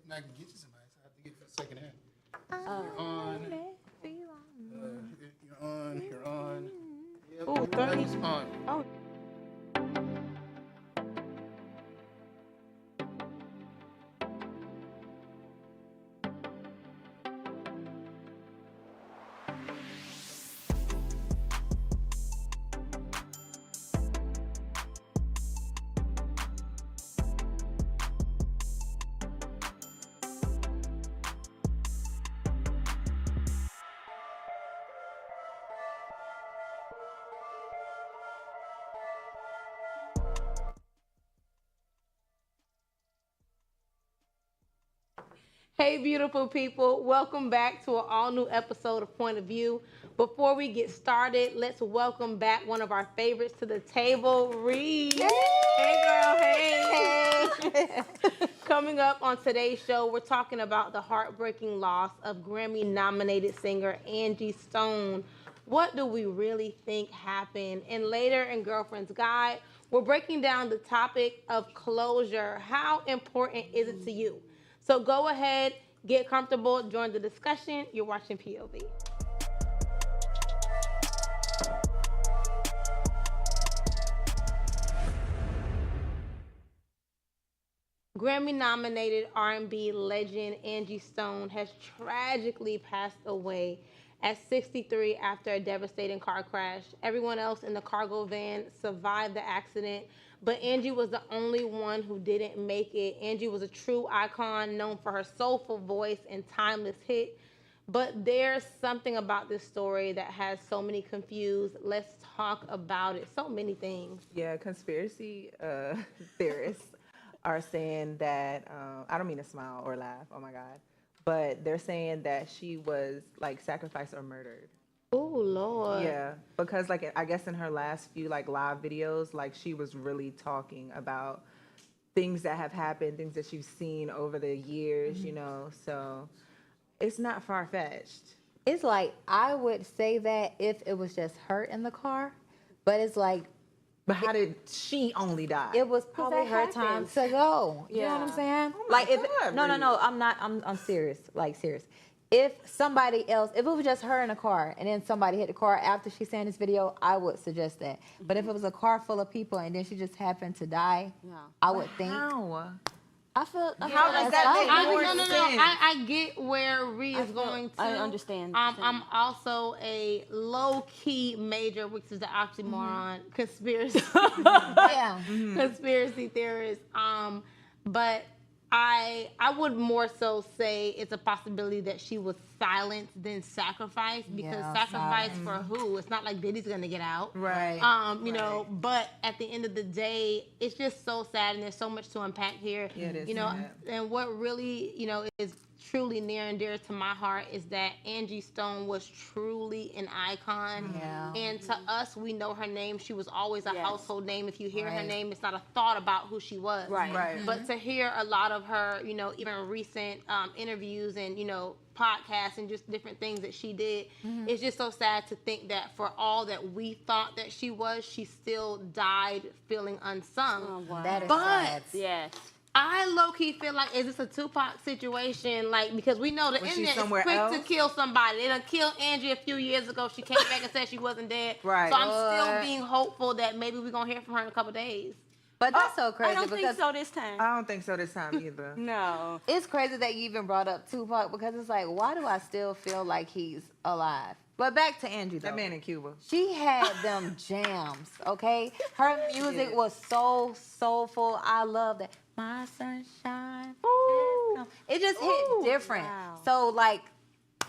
and I can get you somebody. So I have to get it second hand. You're on. You're on. You're on. Yep, Oh, 30. everybody's on. Oh. Hey, beautiful people. Welcome back to an all-new episode of Point of View. Before we get started, let's welcome back one of our favorites to the table, Reed. Hey, girl. Hey. Coming up on today's show, we're talking about the heartbreaking loss of Grammy-nominated singer Angie Stone. What do we really think happened? And later in Girlfriend's Guide, we're breaking down the topic of closure. How important is it to you? So go ahead, get comfortable, join the discussion. You're watching POV. Grammy-nominated R&B legend Angie Stone has tragically passed away at 63 after a devastating car crash. Everyone else in the cargo van survived the accident, but Angie was the only one who didn't make it. Angie was a true icon, known for her soulful voice and timeless hit. But there's something about this story that has so many confused. Let's talk about it. So many things. Yeah, conspiracy theorists are saying that, I don't mean to smile or laugh, oh my God, but they're saying that she was like sacrificed or murdered. Oh, Lord. Yeah, because like I guess in her last few like live videos, like she was really talking about things that have happened, things that she's seen over the years, you know, so it's not far-fetched. It's like, I would say that if it was just her in the car, but it's like, But how did she only die? it was probably that her time happens. to go. You know what I'm Yeah. saying? Oh my Like if God, no, Reed. I'm serious. Like serious. If somebody else, if it was just her in a car and then somebody hit the car after she sang this video, I would suggest that. But if it was a car full of people and then she just happened to die, Yeah. I would think. How? I feel. How does that make more sense? I get where Ree is going to. I understand. I'm also a low-key major, which is the oxymoron, conspiracy Yeah. conspiracy theorist. But I would more so say it's a possibility that she was silenced than sacrificed, because Yeah, sacrificed for who? It's not like Diddy's gonna get out. Right. You know, but at the end of the day, it's just so sad, and there's so much to unpack here. Yeah, it is you know, sad. and what really, you know, is truly near and dear to my heart is that Angie Stone was truly an icon. Yeah. And to us, we know her name. She was always a Yes. household name. If you hear her Right. name, it's not a thought about who she was. Right. Right. But to hear a lot of her, you know, even recent interviews and, you know, podcasts and just different things that she did, it's just so sad to think that for all that we thought that she was, she still died feeling unsung. Oh, wow. That is But sad. Yes. I low-key feel like, is this a Tupac situation? Like, because we know the Was she internet is somewhere quick to else? kill somebody. They done killed Angie a few years ago. She came back and said she wasn't dead. Right. So I'm still What? being hopeful that maybe we're going to hear from her in a couple days. But that's so crazy I don't because think so this time. I don't think so this time either. No. it's crazy that you even brought up Tupac, because it's like, why do I still feel like he's alive? But back to Angie, though. That man in Cuba. She had them jams, okay? Her music was so soulful. I love that. My sunshine. has come. It just hit different. wow. So, like,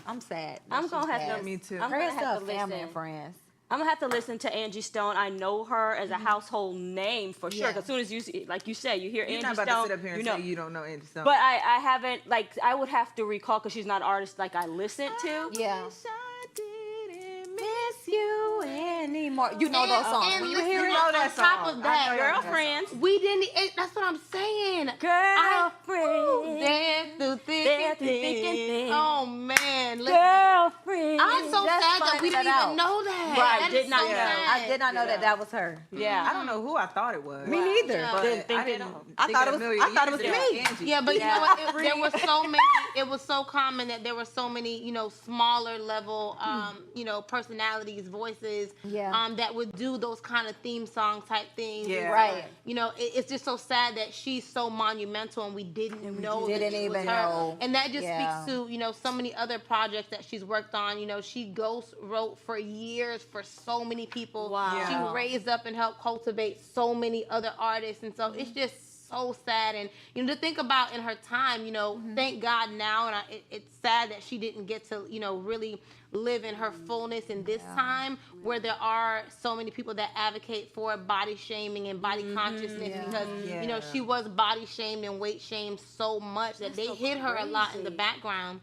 I'm sad. that I'm she's gonna have passed. to. Me too. I'm Prayers gonna to have her to family listen. and friends. I'm gonna have to listen to Angie Stone. I know her as a household name for sure. Yeah. Because as soon as you see, like you said, you hear You're Angie not about Stone, to sit up here and you know. say you don't know Angie Stone. But I haven't, like, I would have to recall, because she's not an artist like I listen to. Yeah. Wish I didn't Miss you anymore. You know those songs. And When you listen, hear it, on that top song. of I that, know y'all know that Girlfriends. we didn't, that's what I'm saying. Girlfriend. There through thick There and through thick and thin. thin. Oh, man. Listen, Girlfriend. I'm so Just sad that we find didn't that even out. know that. sad. Right, That did is not so know. sad. I did not know that that was her. Yeah. I don't know who I thought it was. Me neither. But Didn't think I it didn't all. I think thought in it a was- million I thought it years was that me. Angie. Yeah, but you know what? There were so many. It was so common that there were so many, smaller level, personalities, voices, Yeah. that would do those kind of theme song type things. Yeah. And so, Right. it's just so sad that she's so monumental and we didn't know that didn't it was even her. know. And that just Yeah. speaks to, so many other projects that she's worked on. She ghost wrote for years for so many people. Wow. Yeah. She raised up and helped cultivate so many other artists. And so it's just so sad. And, to think about in her time, thank God now. And it's sad that she didn't get to, really live in her fullness in this time where there are so many people that advocate for body shaming and body consciousness because, Yeah. she was body shamed and weight shamed so much that they hid her a lot in the background.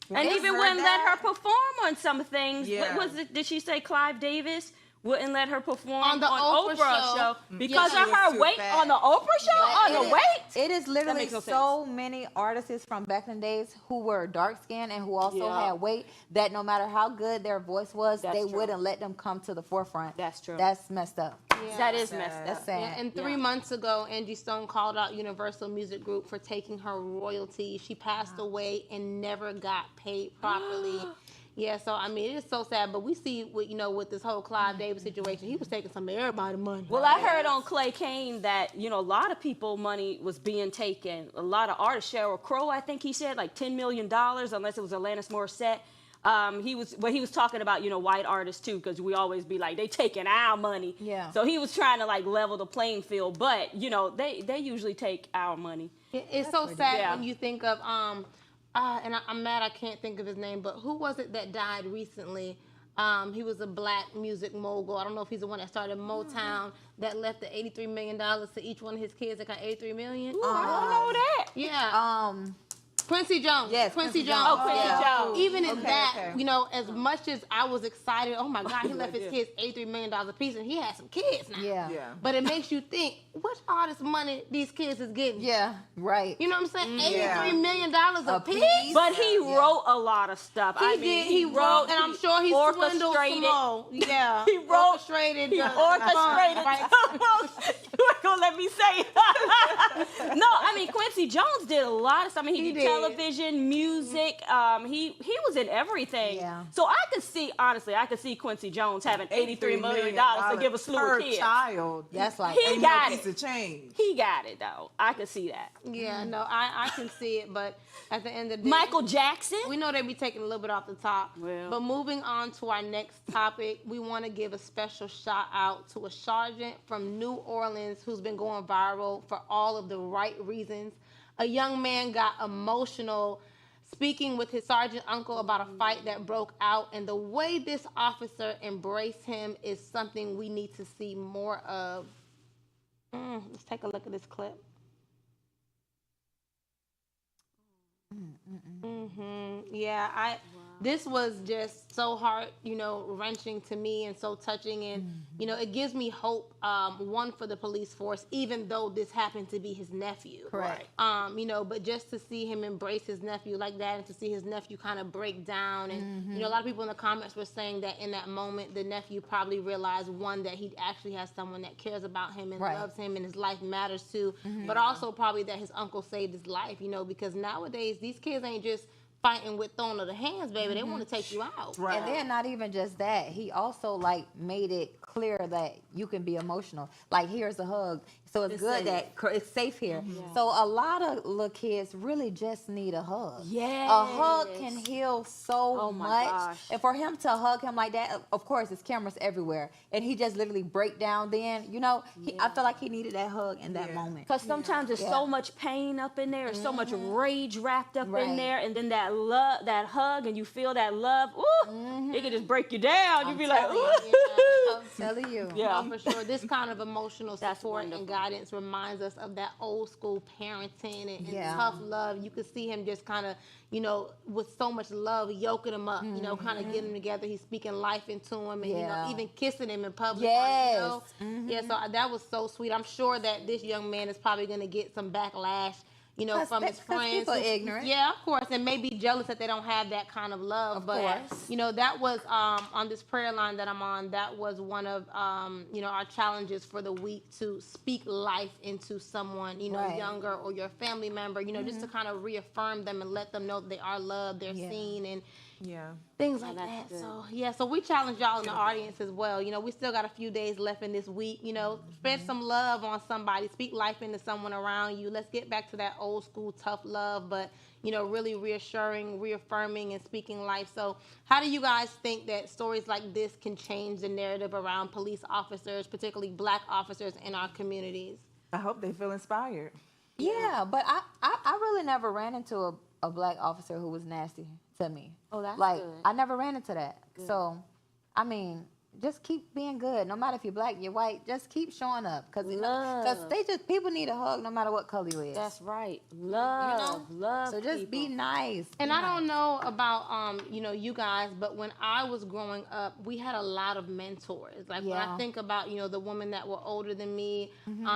And It's even her wouldn't let dad. her perform on some things. Yeah. What was it? Did she say Clive Davis wouldn't let her perform On the Oprah show. because Yeah. of She was her too weight fat. on the Oprah show? On It the is- weight? It is literally makes no so many artists from back in the days who were dark skinned and who also Yeah. had weight that no matter how good their voice was, That's they true. wouldn't let them come to the forefront. That's true. That's messed up. Yeah. That is messed up. That's sad. Yeah, and 3 months ago, Angie Stone called out Universal Music Group for taking her royalties. She passed away and never got paid properly. Yeah, so I mean, it is so sad. But we see, with this whole Clive Davis situation, he was taking some of everybody's money. Well, I heard on Clay Kane that, a lot of people money was being taken. A lot of artists, Sheryl Crow, I think he said, like $10 million, unless it was Alanis Morissette. He was talking about, white artists too, because we always be like, they taking our money. Yeah. So he was trying to like level the playing field, but, they usually take our money. It's so sad Yeah. when you think of and I'm mad I can't think of his name, but who was it that died recently? He was a black music mogul. I don't know if he's the one that started Motown that left the $83 million to each one of his kids that got $83 million. Ooh, I don't know that. Yeah. Quincy Jones. Yes, Quincy Quincy Jones. Jones. Oh, Quincy Yeah. Jones. Even in Okay, that, okay. as much as I was excited, oh my God, he left his kids $83 million a piece, and he had some kids now. Yeah. Yeah. But it makes you think, which all this money these kids is getting? Yeah, right. You know what I'm saying? Yeah. $83 million a piece? piece? But he wrote a lot of stuff. He I did. mean, He wrote, and I'm sure he swindled some orchestrated. more. Yeah. He wrote. Orchestrated. He the orchestrated. funds, right? You ain't gonna let me say it. No, I mean Quincy Jones did a lot of stuff. I mean, he He did did. television, music. He was in everything. Yeah. So I could see, honestly, Quincy Jones having $83 million to give a slew per of kids. child. That's like He Ain't got no it. piece of change. He got it though. I could see that. Yeah, no, I can see it, but at the end of the day, Michael Jackson. we know they be taking a little bit off the top. Well. But moving on to our next topic, we want to give a special shout out to a sergeant from New Orleans who's been going viral for all of the right reasons. A young man got emotional speaking with his sergeant uncle about a fight that broke out, and the way this officer embraced him is something we need to see more of. Let's take a look at this clip. Yeah, this was just so heart, wrenching to me and so touching, and it gives me hope. One, for the police force, even though this happened to be his nephew. Correct. But just to see him embrace his nephew like that, and to see his nephew kind of break down, and a lot of people in the comments were saying that in that moment, the nephew probably realized, one, that he actually has someone that cares about him and Right. loves him, and his life matters too. But also probably that his uncle saved his life, because nowadays these kids ain't just fighting with throwing of the hands, baby. They want to take you out. Right. And then not even just that, he also like made it clear that you can be emotional. Like, here's a hug. So it's good that it's safe here. So a lot of little kids really just need a hug. Yes. A hug can heal so Oh my much. gosh. And for him to hug him like that, of course, it's cameras everywhere. And he just literally break down then, I feel like he needed that hug in that moment. Because sometimes there's Yeah. so much pain up in there, there's so much rage wrapped up in Right. there, and then that love, that hug, and you feel that love, ooh, it can just break you down. You be like, telling ooh. Yeah. I'm telling you. Yeah. No, for sure. This kind of emotional That's support and wonderful. guidance reminds us of that old school parenting and Yeah. tough love. You could see him just kind of, with so much love, yoking him up, kind of getting him together. He's speaking life into him and, Yeah. even kissing him in public. Yes. Yeah, so that was so sweet. I'm sure that this young man is probably going to get some backlash, from his friends. People ignorant. Yeah, of course, and maybe jealous that they don't have that kind of love. Of but course. that was on this prayer line that I'm on. That was one of our challenges for the week, to speak life into someone Right. younger, or your family member. Just to kind of reaffirm them and let them know that they are loved, they're seen, and Yeah. things like that's that. good. So we challenge y'all in the audience as well. We still got a few days left in this week. Spread some love on somebody. Speak life into someone around you. Let's get back to that old school tough love, but really reassuring, reaffirming, and speaking life. So how do you guys think that stories like this can change the narrative around police officers, particularly Black officers in our communities? I hope they feel inspired. Yeah, but I really never ran into a Black officer who was nasty to me. Oh, that's like, good. I never ran into that. So, I mean, just keep being good. No matter if you're Black, you're white, just keep showing up. Because people need a hug no matter what color you is. That's right. Love. So just people. be nice. And I don't know about you guys, but when I was growing up, we had a lot of mentors. Like when I think about the women that were older than me,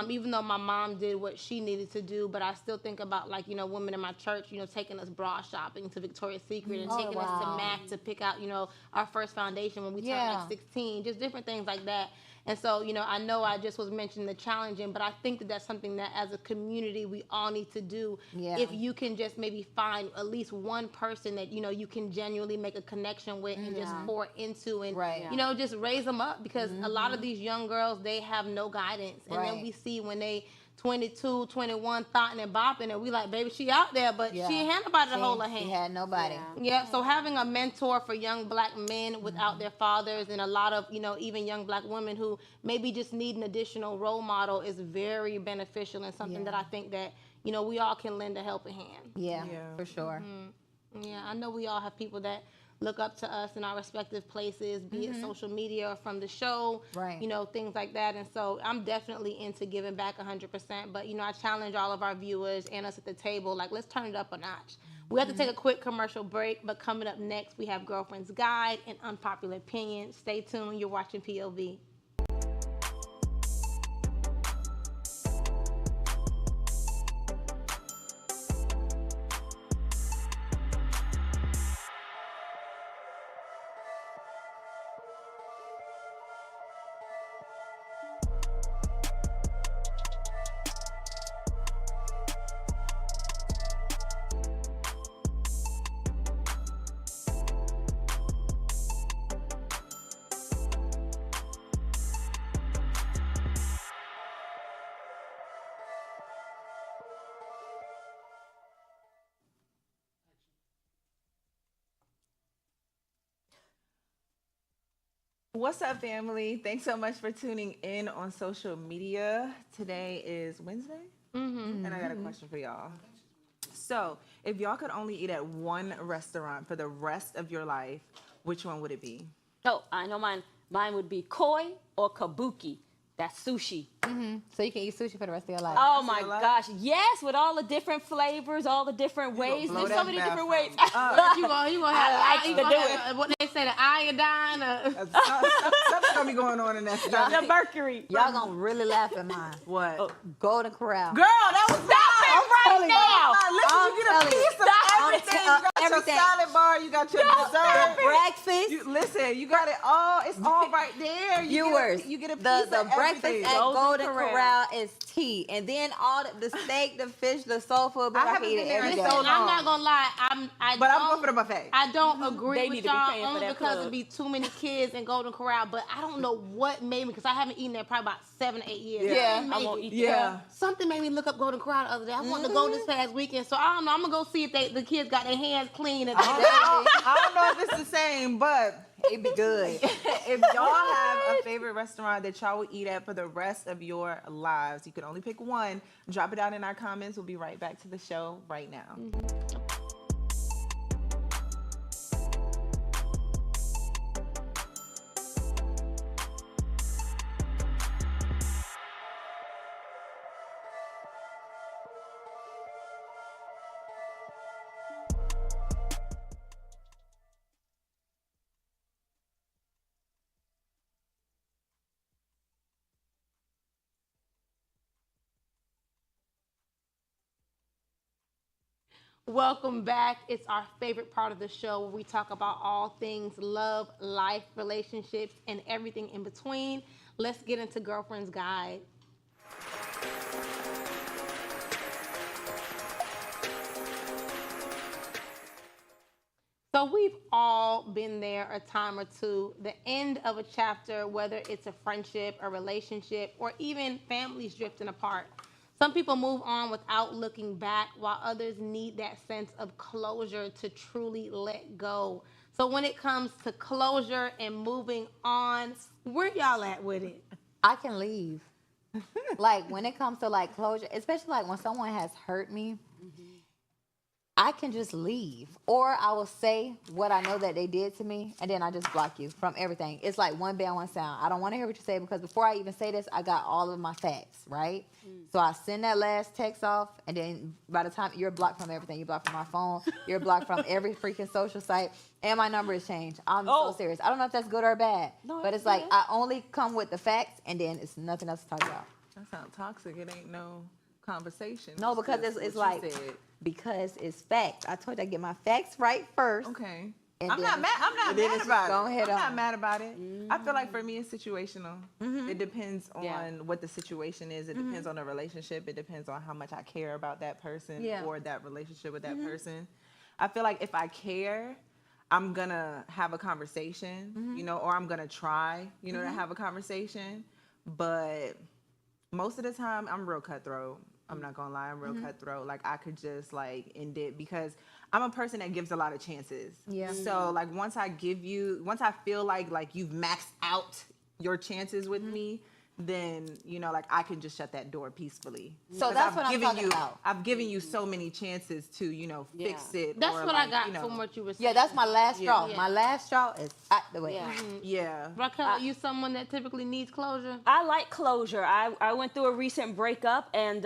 even though my mom did what she needed to do, but I still think about women in my church, taking us bra shopping to Victoria's Secret and taking us to MAC to pick out our first foundation when we turned like 16, just different things like that. And so, I know I just was mentioning the challenging, but I think that that's something that as a community we all need to do. Yeah. If you can just maybe find at least one person that, you can genuinely make a connection with and just pour into and, just raise them up, because a lot of these young girls, they have no guidance. And then we see when they 22, 21, thotting and bopping, and we like, baby, she out there, but she ain't had nobody to hold her hand. She had nobody. Yeah, so having a mentor for young Black men without their fathers, and a lot of, even young Black women who maybe just need an additional role model, is very beneficial, and something that I think that, we all can lend a helping hand. Yeah, for sure. Yeah, I know we all have people that look up to us in our respective places, be it social media or from the show, Right. Things like that. And so I'm definitely into giving back 100%. But, I challenge all of our viewers and us at the table, like, let's turn it up a notch. We have to take a quick commercial break, but coming up next, we have Girlfriend's Guide and Unpopular Opinion. Stay tuned. You're watching POV. What's up, family? Thanks so much for tuning in on social media. Today is Wednesday, and I got a question for y'all. So, if y'all could only eat at one restaurant for the rest of your life, which one would it be? Oh, I know mine. Mine would be koi or kabuki. That's sushi. So you can eat sushi for the rest of your life. Oh my gosh, yes, with all the different flavors, all the different ways. blow There's so that many different bathroom ways. You gonna have, I like you to gonna do have what they say, the iodine. Something's gonna be going on in that stuff. The mercury. Y'all gonna really laugh at mine. What? Golden Corral. Girl, that was right now. Listen, you get a piece of everything. You got everything. your salad bar, you got your dessert. Breakfast. Listen, you got it all. It's all right there. Viewers, you get a piece the of breakfast everything. at Golden Golden Corral. Corral is tea, and then all the steak, the fish, the soul food. I I haven't can eat been it there every in day. so long. I'm not gonna lie, But I'm going for the buffet. I don't agree They with need to be y'all paying for only that because plug. it'd be too many kids in Golden Corral. But I don't know what made me, because I haven't eaten there probably about 7 or 8 years. Yeah. Something I made won't me- eat Yeah. Something made me look up Golden Corral the other day. I wanted to go this past weekend, so I don't know. I'm gonna go see if the kids got their hands clean. And I don't know if it's the same, but It'd be good. if y'all have a favorite restaurant that y'all would eat at for the rest of your lives, you can only pick one. Drop it down in our comments. We'll be right back to the show right now. Welcome back. It's our favorite part of the show where we talk about all things love, life, relationships, and everything in between. Let's get into Girlfriend's Guide. So we've all been there a time or two, the end of a chapter, whether it's a friendship, a relationship, or even families drifting apart. Some people move on without looking back, while others need that sense of closure to truly let go. So when it comes to closure and moving on, where y'all at with it? I can leave. Like when it comes to like closure, especially like when someone has hurt me, I can just leave. Or I will say what I know that they did to me, and then I just block you from everything. It's like one band, one sound. I don't want to hear what you say, because before I even say this, I got all of my facts, right? So I send that last text off, and then by the time you're blocked from everything, you're blocked from my phone, you're blocked from every freaking social site, and my number is changed. I'm so serious. I don't know if that's good or bad, but it's like I only come with the facts, and then it's nothing else to talk about. That sounds toxic. It ain't no conversation. No, because it's like, because it's facts. I told you I get my facts right first. Okay. And I'm then not mad. I'm not then mad it's about go it. ahead I'm on. not mad about it. I feel like for me it's situational. It depends on what the situation is. It depends on the relationship. It depends on how much I care about that person or that relationship with that person. I feel like if I care, I'm gonna have a conversation, you know, or I'm gonna try, you know, to have a conversation. But most of the time, I'm real cutthroat. I'm not gonna lie, I'm real cutthroat. Like I could just like end it, because I'm a person that gives a lot of chances. Yeah. So like once I feel like you've maxed out your chances with me, then you know, like I can just shut that door peacefully. So that's what I'm talking about. I've given you so many chances to, you know, fix it. That's or what like, I got you know, from what you were saying. Yeah, that's my last straw. Yeah. My last straw is out the way. Yeah. Raquel, are you someone that typically needs closure? I like closure. I went through a recent breakup, and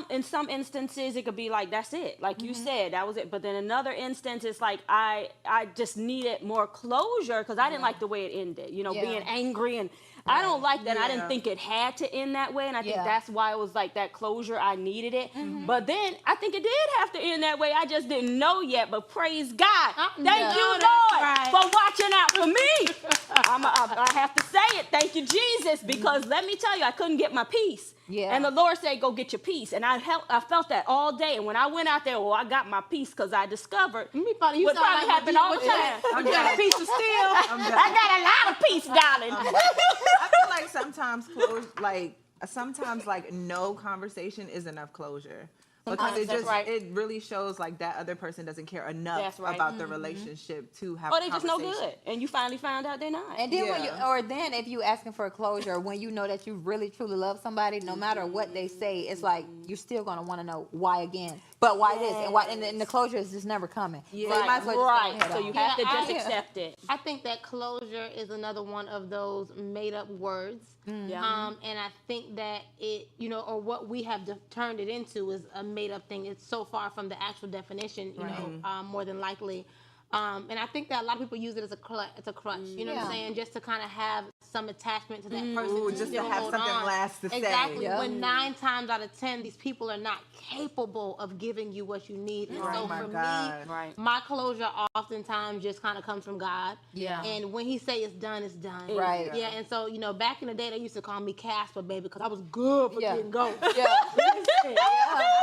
in some instances it could be like that's it, like you said, that was it. But then another instance, it's like I just needed more closure because I didn't like the way it ended. You know, being angry, and I don't like that. I didn't think it had to end that way, and I think that's why it was like that closure. I needed it, but then I think it did have to end that way. I just didn't know yet. But praise God, thank you, Lord, for watching out for me. I have to say it. Thank you, Jesus, because let me tell you, I couldn't get my peace. Yeah. And the Lord said, go get your peace. And I felt that all day. And when I went out there, I got my peace because I discovered what probably happened all the time. I got a piece of steel. I got a lot of peace, darling. I feel like sometimes no conversation is enough closure. Because it really shows like that other person doesn't care enough about the relationship to have. Or they just no good, and you finally found out they're not. And then if you asking for a closure when you know that you really truly love somebody, no matter what they say, it's like you're still gonna want to know why again, but why this and why, and the closure is just never coming. Yeah, so you might as well just go so you have to just accept it. I think that closure is another one of those made up words. And I think that it, you know, or what we have turned it into is a made up thing. It's so far from the actual definition, you know, more than likely. And I think that a lot of people use it as a crutch, you know what I'm saying? Just to kind of have some attachment to that person. Just to have something last to say. Exactly. When 9 times out of 10, these people are not capable of giving you what you need. And so for me, my closure oftentimes just kind of comes from God. Yeah. And when he say it's done, it's done. Right. Yeah. And so, you know, back in the day, they used to call me Casper, baby, because I was good for getting ghosts.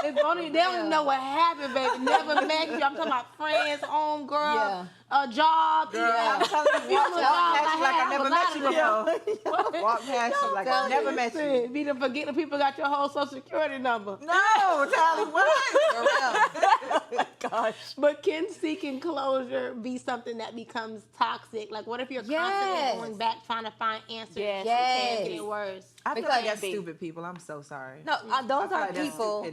If only they don't know what happened, baby. Never met you. I'm talking about friends, home girl, a job. I'm telling you, walk past you like I never met you before. Walk past you like I never met you. Be to forget the people got your whole social security number. No, Tally, what? Gosh. But can seeking closure be something that becomes toxic? Like, what if you're constantly going back trying to find answers? Yes. It can get worse. I feel like that's stupid people. I'm so sorry. No, those are people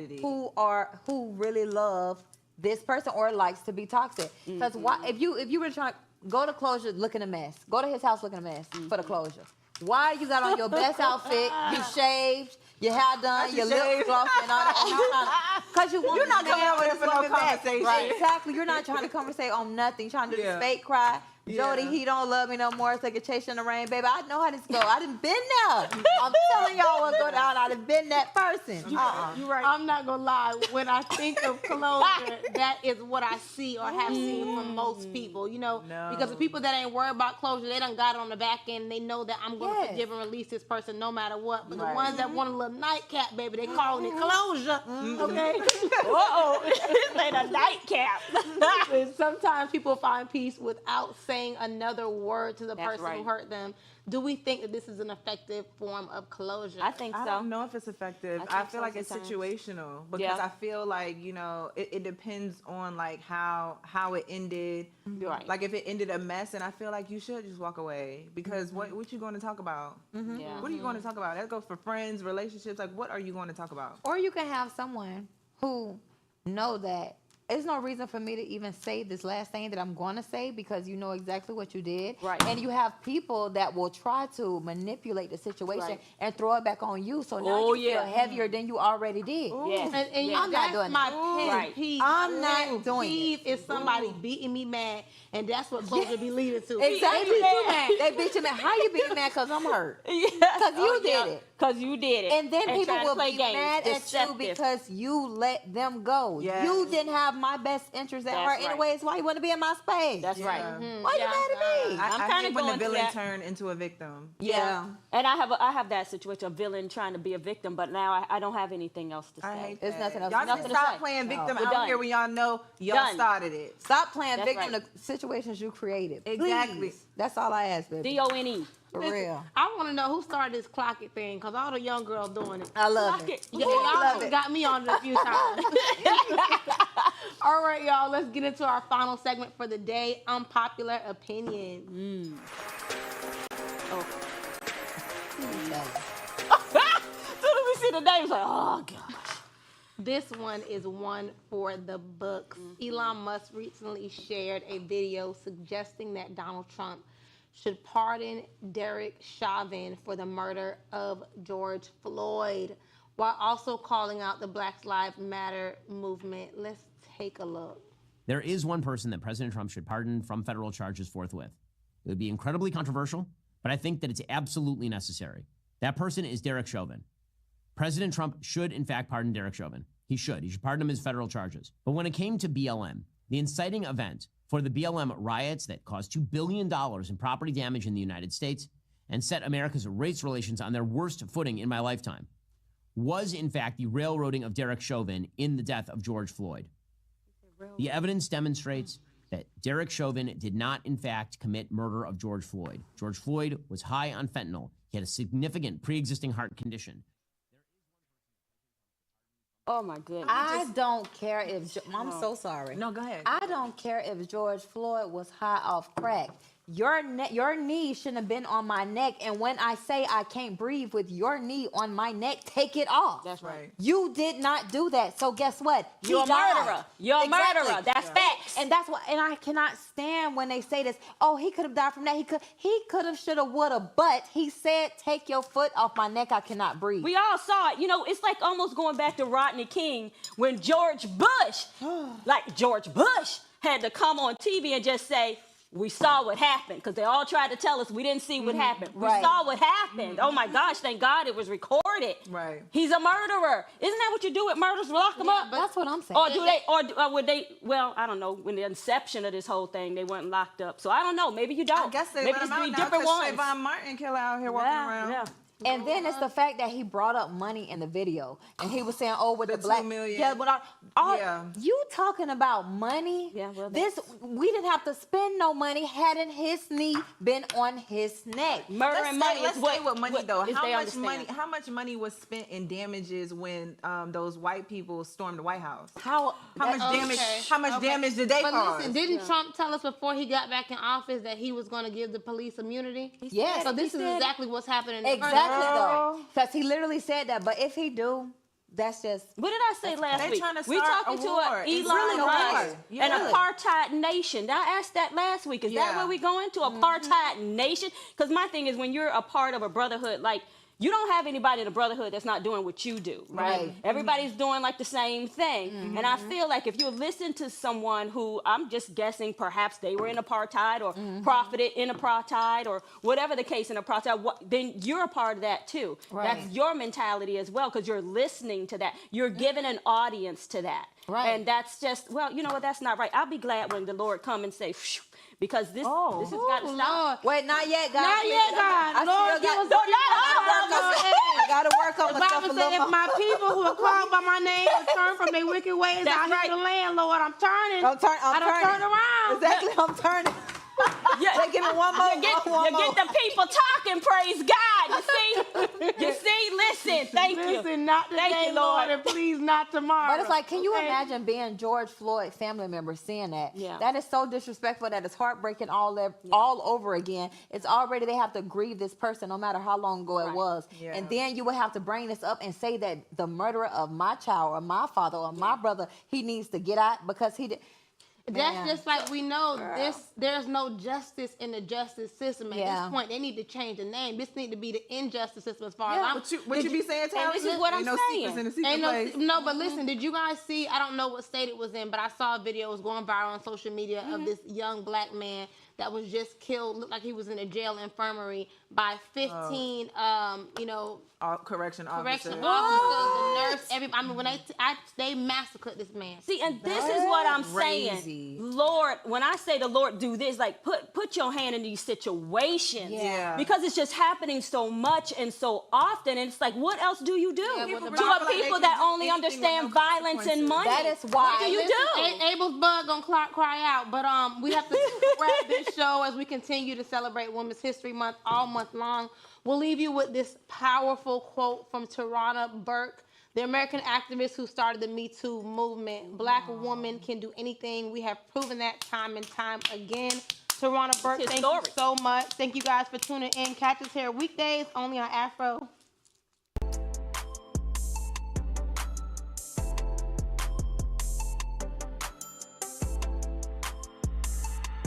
who really love this person or likes to be toxic. Because why? If you were trying to go to closure looking a mess, go to his house looking a mess for the closure. Why you got on your best outfit? You shaved, your hair done, your lips glossed, and all that. Because you want You're not coming over there for no conversation. Right, exactly. You're not trying to conversate on nothing. Trying to do this fake cry. Jody, he don't love me no more. It's like a chase in the rain, baby. I know how this go. I done been there. I'm telling y'all what go down. I done been that person. You're right. I'm not gonna lie. When I think of closure, that is what I see or have seen from most people. You know, because the people that ain't worried about closure, they done got it on the back end. They know that I'm gonna forgive and release this person no matter what. But the ones that want a little nightcap, baby, they calling it closure. Okay. It's like a nightcap. And sometimes people find peace without saying another word to the That's person who right. hurt them. Do we think that this is an effective form of closure? I think so. I don't know if it's effective. I I, think feel so like it's sometimes. situational because Yeah. I feel like, you know, it depends on like how it ended. Right. Like if it ended a mess, and I feel like you should just walk away because what you going to talk about? Yeah. What are you going to talk about? That goes for friends, relationships. Like what are you going to talk about? Or you can have someone who know that there's no reason for me to even say this last thing that I'm going to say because you know exactly what you did. Right. And you have people that will try to manipulate the situation Right. and throw it back on you. So now Oh, you yeah. feel heavier than you already did. Yes. And Yeah. I'm not that's doing my that. pet Right. peeve. I'm My not pet doing peeve is somebody beating me mad, and that's what closure be leading to. Exactly. They beat you mad. They beat you mad. How you being mad? Because I'm hurt. Because you did it. Because you did it. And then people trying to will play be games. mad at you Deceptive. because you let them go. Yes. You didn't have my best interest at That's heart right. anyways. Why you want to be in my space? That's right. Why you Yeah. mad at me? I'm I kinda hate when the going through villain that. turn into a victim. Yeah. And I have that situation, a villain trying to be a victim, but now I don't have anything else to say. I hate It's that. nothing else- Y'all nothing need to to stop say. playing victim We're out done. here when y'all know y'all Done. started it. Stop playing That's victim right. to situations you created. Exactly. Please. That's all I ask, baby. DONE. For real. I want to know who started this clock it thing, because all the young girls doing it. I love Clock it. it. Yeah, love y'all it. got me on it a few times. All right, y'all, let's get into our final segment for the day, Unpopular Opinion. As soon as we see the names, like, oh, gosh. This one is one for the books. Elon Musk recently shared a video suggesting that Donald Trump should pardon Derek Chauvin for the murder of George Floyd, while also calling out the Black Lives Matter movement. Let's take a look. There is one person that President Trump should pardon from federal charges forthwith. It would be incredibly controversial, but I think that it's absolutely necessary. That person is Derek Chauvin. President Trump should, in fact, pardon Derek Chauvin. He should. He should pardon him his federal charges. But when it came to BLM, the inciting event for the BLM riots that caused $2 billion in property damage in the United States and set America's race relations on their worst footing in my lifetime, was, in fact, the railroading of Derek Chauvin in the death of George Floyd. The evidence demonstrates that Derek Chauvin did not, in fact, commit murder of George Floyd. George Floyd was high on fentanyl. He had a significant pre-existing heart condition. Oh, my goodness. I don't care if I'm so sorry. No, go ahead. I don't care if George Floyd was high off crack. Your knee shouldn't have been on my neck. And when I say I can't breathe with your knee on my neck, take it off. That's right. You did not do that. So guess what? He You're a died. murderer. You're a murderer. That's facts. And that's why. And I cannot stand when they say this. Oh, he could have died from that. He could have, should have, would have. But he said, "Take your foot off my neck. I cannot breathe." We all saw it. You know, it's like almost going back to Rodney King when George Bush, had to come on TV and just say, we saw what happened, because they all tried to tell us we didn't see what happened. We Right. saw what happened. Oh my gosh, thank God it was recorded. Right. He's a murderer. Isn't that what you do with murders? Lock them up? That's what I'm saying. Or do they, or would they, well, I don't know, when the inception of this whole thing, they weren't locked up. So I don't know, maybe you don't. I guess they maybe let this him out be now different because ones. Trayvon Martin killer out here walking around. Yeah. And then it's the fact that he brought up money in the video, and he was saying, "Oh, with the The black, $2 million. yeah, but Yeah. you talking about money? Yeah, well, we didn't have to spend no money hadn't his knee been on his neck. Murder and money Let's is stay with money though. is How they much understand. money? How much money was spent in damages when those white people stormed the White House? How How much damage? How much damage did they But cause? listen, didn't Trump tell us before he got back in office that he was going to give the police immunity? Yes, So this he is said- exactly what's happening. exactly though, because he literally said that. But if he do, that's just What did I say last They week? trying to We start talking a to war. an It's Elon really a Musk, war. an Yeah. apartheid nation. I asked that last week. Is that Yeah. where we going to? Apartheid nation? Because my thing is, when you're a part of a brotherhood, like you don't have anybody in the brotherhood that's not doing what you do, right? Everybody's doing like the same thing. And I feel like if you listen to someone who, I'm just guessing, perhaps they were in apartheid or profited in apartheid or whatever the case in apartheid, then you're a part of that too. That's your mentality as well, because you're listening to that. You're giving an audience to that. And that's just, well, you know what, that's not right. I'll be glad when the Lord come and say, phew, because this has got to stop. Wait, not yet, God. Not yet, God. I Lord, still give us I gotta work on The myself Bible a said, little if more. my people who are called by my name will turn from their wicked ways out here in the land, Lord, I'm turning. I'm turning. I don't turn around. Exactly, I'm turning. Wait, give me one more. You get the people talking, praise God. You see, listen, thank you. Listen, not today, you, Lord, Lord. and please not tomorrow. But it's like, can you Okay? imagine being George Floyd family member seeing that? Yeah. That is so disrespectful. That is heartbreaking all over again. It's already, they have to grieve this person no matter how long ago it was. Yeah. And then you would have to bring this up and say that the murderer of my child or my father or my brother, he needs to get out because he did. That's Man. just like we know there's no justice in the justice system. At Yeah. this point, they need to change the name. This need to be the injustice system as far as Yeah, I'm. What you be saying, Tara? this is what Ain't I'm no saying. secrets in the secret Ain't place. no, but listen, did you guys see? I don't know what state it was in, but I saw a video. It was going viral on social media of this young black man that was just killed. Looked like he was in a jail infirmary by 15, correction Correction officers. officers, the nurse, everybody. I mean, when they massacred this man. See, and this is what I'm Crazy. saying. Lord, when I say the Lord do this, like put your hand in these situations. Yeah. Because it's just happening so much and so often. And it's like, what else do you do well, the to Bible a like they people can that do only anything with understand no violence and money? That is What why. do you do? Abel's bug gonna cry out, but we have to wrap this show as we continue to celebrate Women's History Month all month long. We'll leave you with this powerful quote from Tarana Burke, the American activist who started the Me Too movement. Black women can do anything. We have proven that time and time again. Tarana Burke, thank you so much. Thank you guys for tuning in. Catch us here weekdays only on Afro